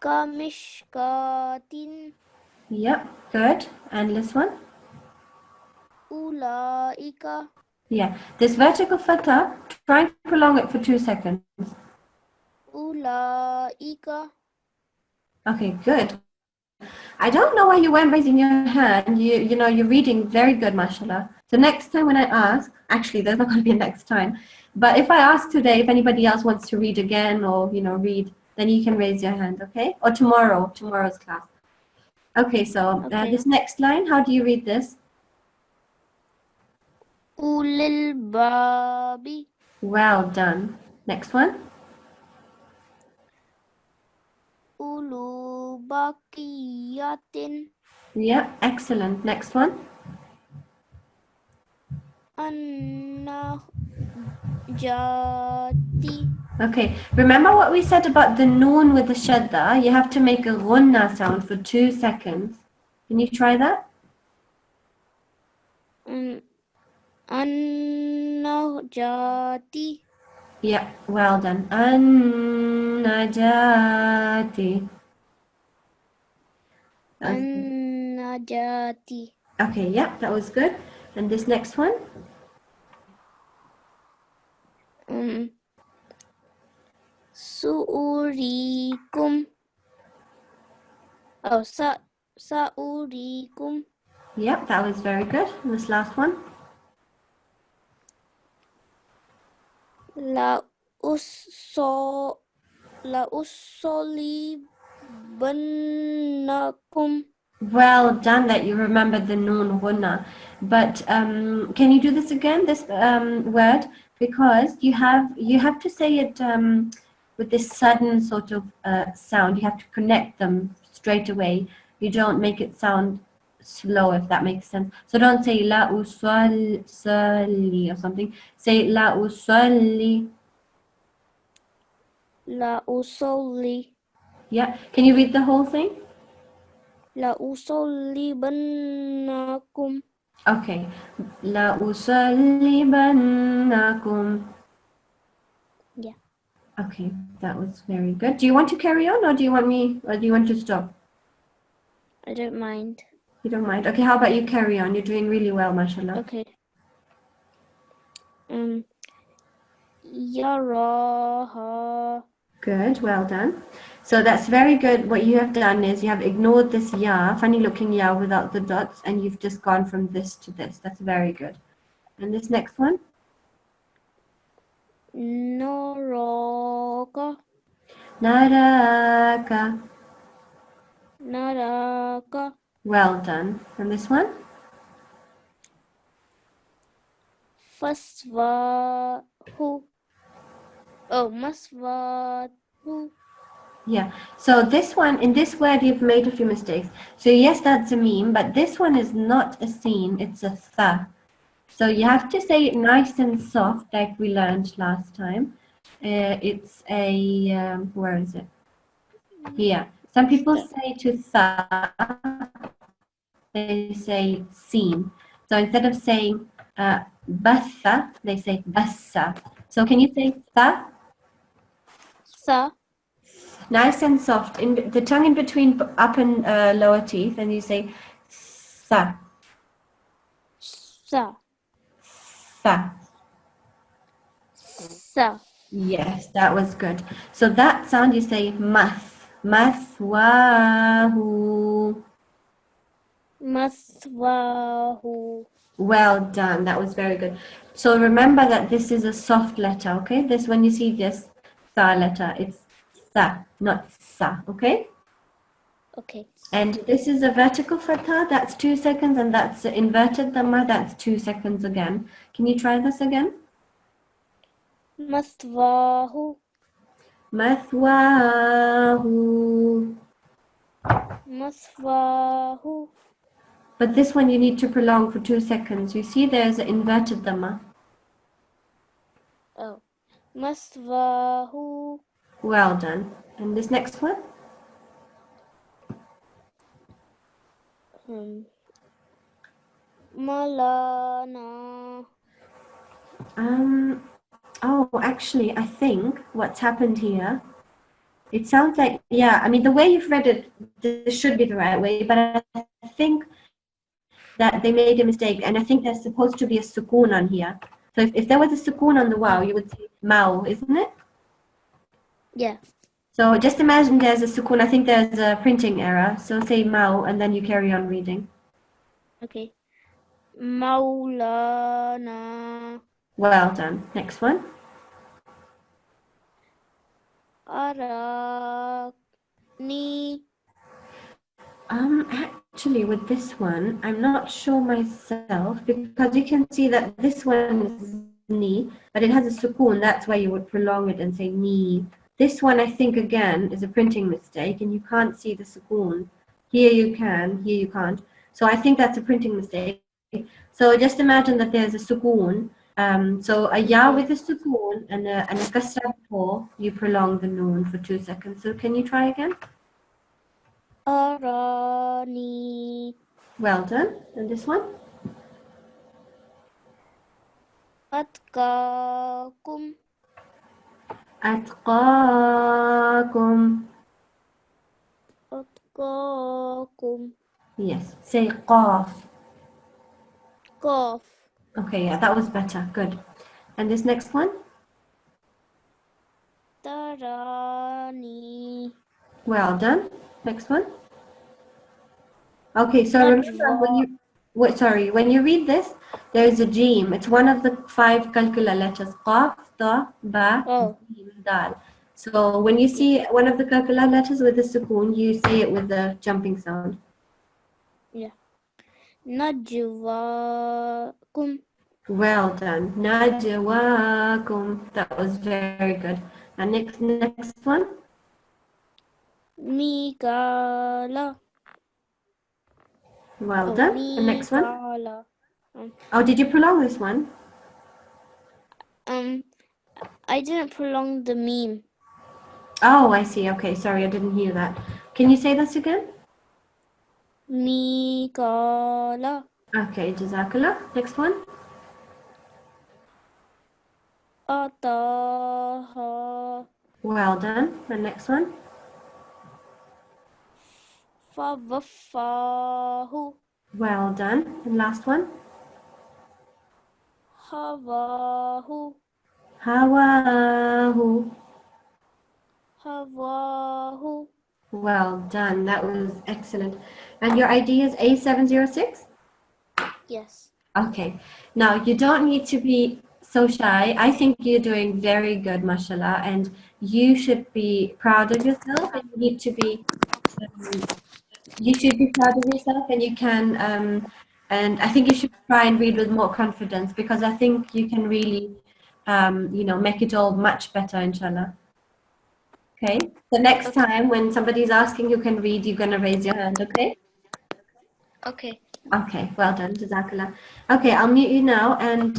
kamishkatin. Yep, good. And this one? Ulaika. Yeah, this vertical fatha, try and prolong it for 2 seconds. Ulaika. Okay, good. I don't know why you weren't raising your hand. You know, you're reading very good, mashallah. So next time when I ask, actually, there's not going to be a next time. But if I ask today, if anybody else wants to read again or, you know, read, then you can raise your hand, okay? Or tomorrow's class. Okay, so Okay. this next line, how do you read this? Ulil babi. Well done. Next one. Ulu baqiyatin. Yeah, excellent. Next one. Jati. Okay, remember what we said about the noon with the shadda? You have to make a ghunna sound for 2 seconds. Can you try that? Jati. Yeah, well done. An-najati. Jati. Okay, yeah, that was good. And this next one? Suurikum. Oh, saurikum. Yep, that was very good. And this last one? La usolibanakum. Well done that you remembered the noon ghunna. But can you do this again, this word? Because you have to say it with this sudden sort of sound. You have to connect them straight away. You don't make it sound slow, if that makes sense. So don't say la usalli or something. Say la usalli. La usolli. Yeah. Can you read the whole thing? La usolibanakum. Okay. La usallibannakum. Yeah. Okay, that was very good. Do you want to carry on or do you want me or do you want to stop? I don't mind. You don't mind. Okay, how about you carry on? You're doing really well, mashallah. Okay. Yaraha. Good, well done. So that's very good. What you have done is you have ignored this ya, funny looking ya without the dots, and you've just gone from this to this. That's very good. And this next one? Naraka. Naraka. Naraka. Well done. And this one? Fasvahu. Oh, masvahu. Yeah. So this one, in this word, you've made a few mistakes. So yes, that's a meme, but this one is not a sin, it's a tha. So you have to say it nice and soft, like we learned last time. It's a, where is it? Here. Some people say to tha, they say sin. So instead of saying batha, they say bassa. So can you say tha? Sa. Nice and soft. In the tongue in between up and lower teeth, and you say sa, Sa. sa. Sa. Yes, that was good. So that sound you say mathwahu. Maswahu. Well done. That was very good. So remember that this is a soft letter, okay? This, when you see this sa letter, it's sa, not sa, okay? Okay. And this is a vertical fatha, that's 2 seconds, and that's the inverted dhamma, that's 2 seconds again. Can you try this again? Maswahu. Mathwahu. Maswahu. But this one you need to prolong for 2 seconds. You see there's an inverted dhamma. Oh. Maswahu. Well done. And this next one? Malana. Oh, actually, I think what's happened here It sounds like, yeah, I mean, the way you've read it, this should be the right way, but I think that they made a mistake, and I think there's supposed to be a sukoon on here. So if there was a sukoon on the waw, you would say mau, isn't it? Yeah. So just imagine there's a sukoon. I think there's a printing error. So say mau, and then you carry on reading. Okay. Maulana Well done. Next one. Arani. Actually, with this one, I'm not sure myself because you can see that this one is ni, but it has a sukoon. That's why you would prolong it and say ni. This one, I think, again, is a printing mistake, and you can't see the sukoon. Here you can, here you can't. So I think that's a printing mistake. So just imagine that there's a sukoon. So a ya with a sukoon and a kasra before, you prolong the noon for 2 seconds. So can you try again? Arani. Well done. And this one? Atkakum. Atqakum. Atkakum. Yes. Say qaf. Qaf. Okay, yeah, that was better. Good. And this next one? Tarani. Well done. Next one? Okay, so remember when you read this, there is a jeem. It's one of the 5 calcula letters. Qaf, ta, ba, Oh. jeem, dal. So when you see one of the calcula letters with a sukoon, you say it with the jumping sound. Yeah. Najwakum. Well done. Najwakum. That was very good. And next one. Migala. Well done. And next one. Migala. Oh, did you prolong this one? I didn't prolong the meme. Oh, I see. Okay, sorry, I didn't hear that. Can you say this again? Migala. Okay, Jazakallah. Next one. Ataha. Well done. And next one. Fawaffahu. Well done. And last one. Hawahu. Hawahu. Hawahu. Well done. That was excellent. And your ID is A706? Yes. Okay. Now, you don't need to be so shy. I think you're doing very good, mashallah, and you should be proud of yourself, and you should be proud of yourself, and you can, and I think you should try and read with more confidence, because I think you can really, make it all much better, inshallah. Okay? The next time when somebody's asking you can read, you're going to raise your hand, okay? Okay. Okay, well done, Jazakallah. Okay, I'll mute you now, and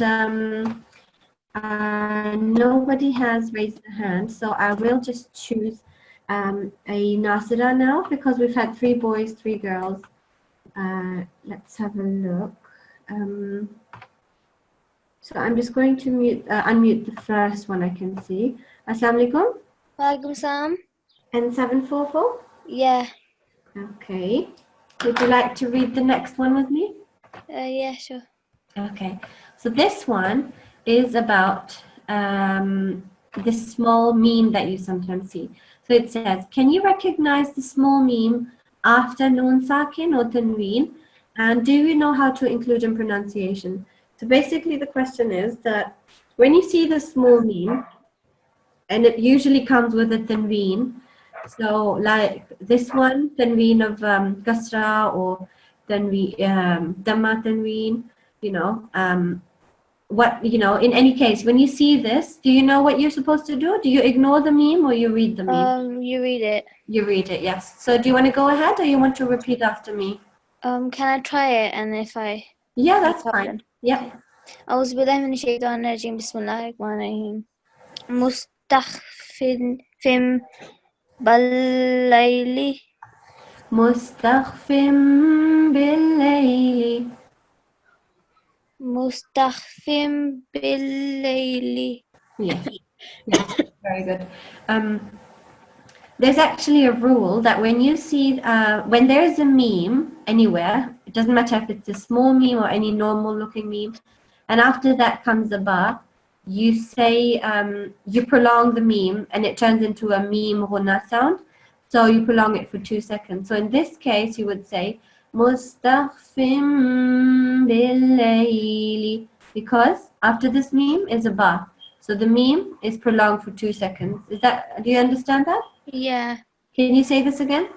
nobody has raised their hand, so I will just choose a Nasira now, because we've had 3 boys, 3 girls. Let's have a look. So I'm just going to unmute the first one I can see. Assalamu alaikum. Walaikum salam. And 744? Yeah. Okay. Would you like to read the next one with me? Yeah, sure. Okay. So this one is about this small meme that you sometimes see. So it says, can you recognize the small meme after noon sakin or tanween? And do you know how to include in pronunciation? So basically the question is that when you see the small meme, and it usually comes with a tanween, so like this one, tanween of kasra or tanween, dhamma tanween, in any case, when you see this, do you know what you're supposed to do? Do you ignore the meme or you read the meme? You read it. You read it, yes. So do you want to go ahead or you want to repeat after me? Can I try it? And if I... Yeah, that's fine. Yeah. أعوذ بالله من الشيطان الرجيم بسم الله الرحمن الرحيم مستخفٍ بالليل مستخفٍ بالليل. مستخفٍ بالليل. Yes. Yes. Very good. there's actually a rule that when you see, when there's a meme anywhere, it doesn't matter if it's a small meme or any normal looking meme, and after that comes a ba, you say, you prolong the meme and it turns into a meme ghunna sound. So you prolong it for 2 seconds. So in this case, you would say, Mustaghfim bil-layli, because after this meme is a ba. So the meme is prolonged for 2 seconds. Do you understand that? Yeah. Can you say this again?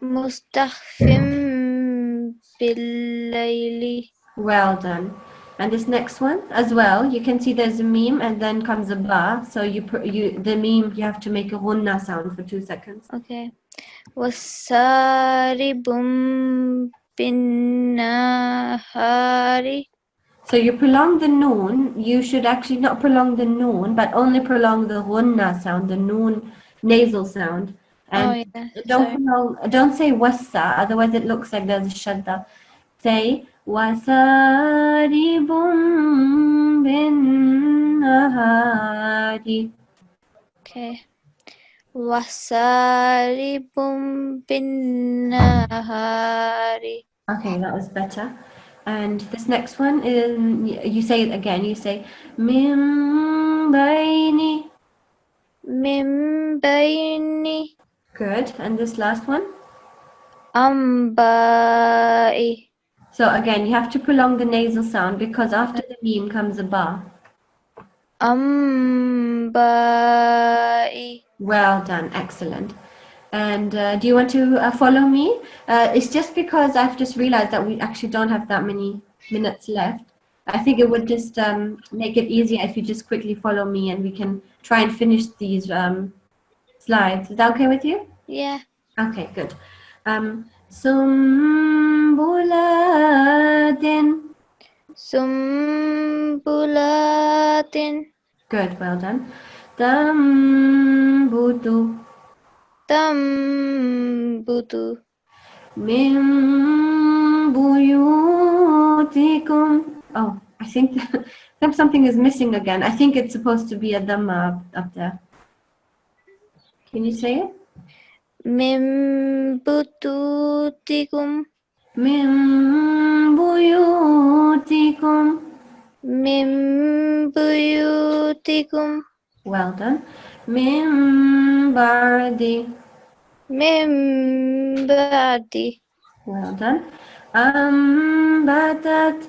Mustaghfim bil-layli. Well done. And this next one as well, you can see there's a meme and then comes a ba. So the meme, you have to make a ghunna sound for 2 seconds. Okay. Wasaribum bin-nahari. So you prolong the noon. You should actually not prolong the noon, but only prolong the ghunna sound, the noon nasal sound. And don't say wassa, otherwise it looks like there's a shadda. Say wasaribum bin nahari. Okay. Wasaribum bin-nahari. Okay, that was better. And this next one is, you say it again. You say min bayni. Min bayni Good. And this last one. ambai. So again, you have to prolong the nasal sound because after the meme comes a ba. Ambai. Well done. Excellent. And do you want to follow me? It's just because I've just realized that we actually don't have that many minutes left. I think it would just make it easier if you just quickly follow me and we can try and finish these slides. Is that okay with you? Yeah. Okay, good. Sumbulatin. Sumbulatin. Good, well done. Tambutu. Tambutu. Min buyutikum. Oh, I think something is missing again. I think it's supposed to be a dhamma up there. Can you say it? Min bututikum. Min buyutikum. Min buyutikum. Well done. Min bardi. Min ba'di. Well done. Ambatat.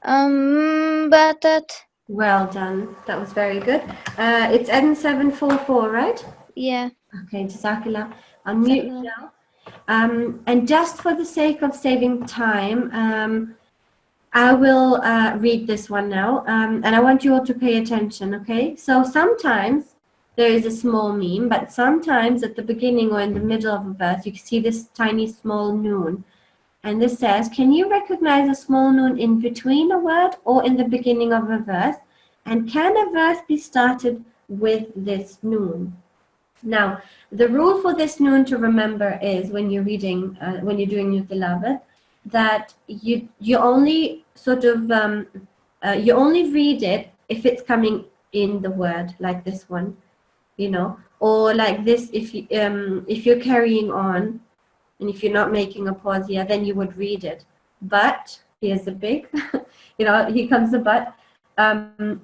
Ambatat. Well done. That was very good. It's N744, right? Yeah. Okay, Jazakallah. I'll mute you now. And just for the sake of saving time, I will read this one now. And I want you all to pay attention, okay? So sometimes there is a small meme, but sometimes at the beginning or in the middle of a verse, you can see this tiny small noon. And this says, can you recognize a small noon in between a word or in the beginning of a verse? And can a verse be started with this noon? Now, the rule for this noon to remember is when you're reading, when you're doing your tilawat, that you only sort of, you only read it if it's coming in the word, like this one, you know, or like this if you're carrying on, and if you're not making a pause here, then you would read it. But here's the big, here comes the but.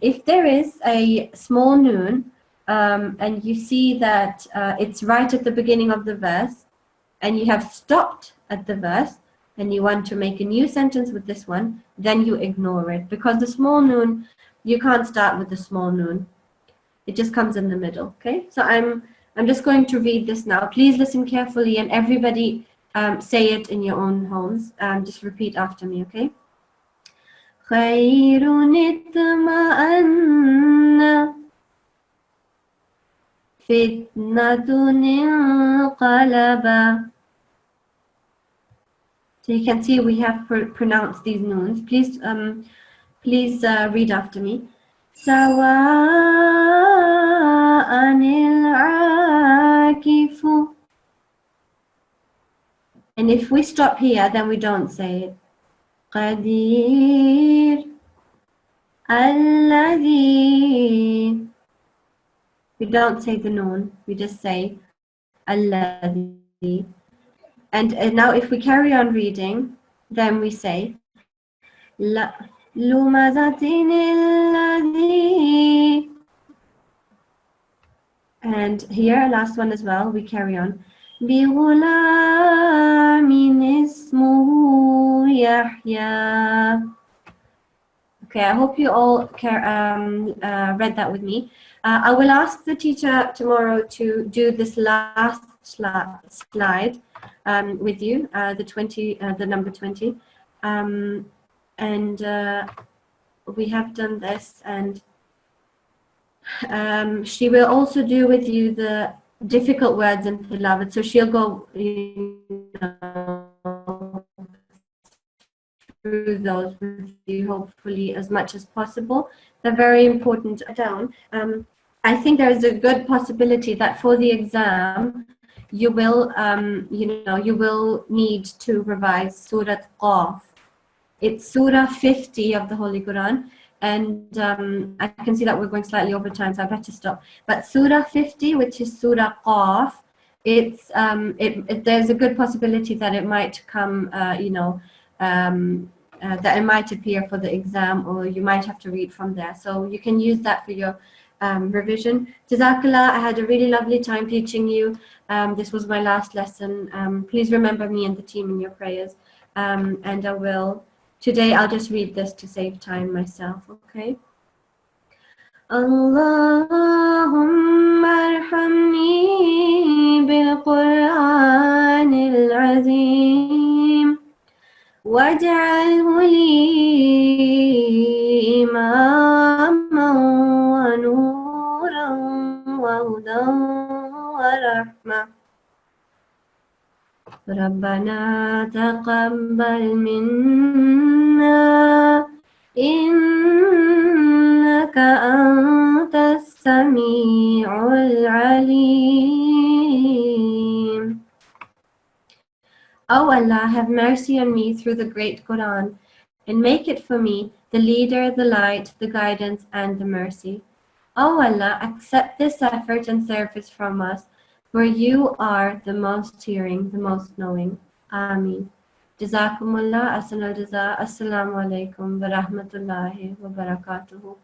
If there is a small noon, and you see that it's right at the beginning of the verse, and you have stopped at the verse, and you want to make a new sentence with this one, then you ignore it. Because the small noon, you can't start with the small noon. It just comes in the middle, okay? So I'm just going to read this now. Please listen carefully, and everybody say it in your own homes. Just repeat after me, okay? خير اطمأن فتنة انقلبا. So you can see we have pronounced these noons. Please read after me. سواء العاكف. And if we stop here, then we don't say it. قدير الذي. We don't say the noon, we just say alladhi. And now if we carry on reading, then we say la lumazatin alladhi. And here, last one as well, we carry on. بِغُلَامٍ اسْمُهُ يَحْيَى. Okay, I hope you all read that with me. I will ask the teacher tomorrow to do this last slide with you, the number 20. And we have done this, and she will also do with you the difficult words in Tilawat. So she'll go through those with you, hopefully, as much as possible. They're very important down. I think there's a good possibility that for the exam, you will, you will need to revise Surah Qaf. It's Surah 50 of the Holy Quran. And I can see that we're going slightly over time, so I better stop. But Surah 50, which is Surah Qaf, it's there's a good possibility that it might come, that it might appear for the exam, or you might have to read from there. So you can use that for your revision. Jazakallah, I had a really lovely time teaching you. This was my last lesson. Please remember me and the team in your prayers. And I will. Today I'll just read this to save time myself, okay? Allahumma arhamni bil Qur'anil Azim waj'alhu li imaman wa nuran wa hudan wa rahmah. ربنا تقبل منا إنك أنت السميع العليم. O Allah, have mercy on me through the great Quran, and make it for me the leader, the light, the guidance, and the mercy. O Allah, accept this effort and service from us, for you are the most hearing, the most knowing. Ameen. Jazakumullah, Assalamu alaikum wa rahmatullahi wa barakatuhu.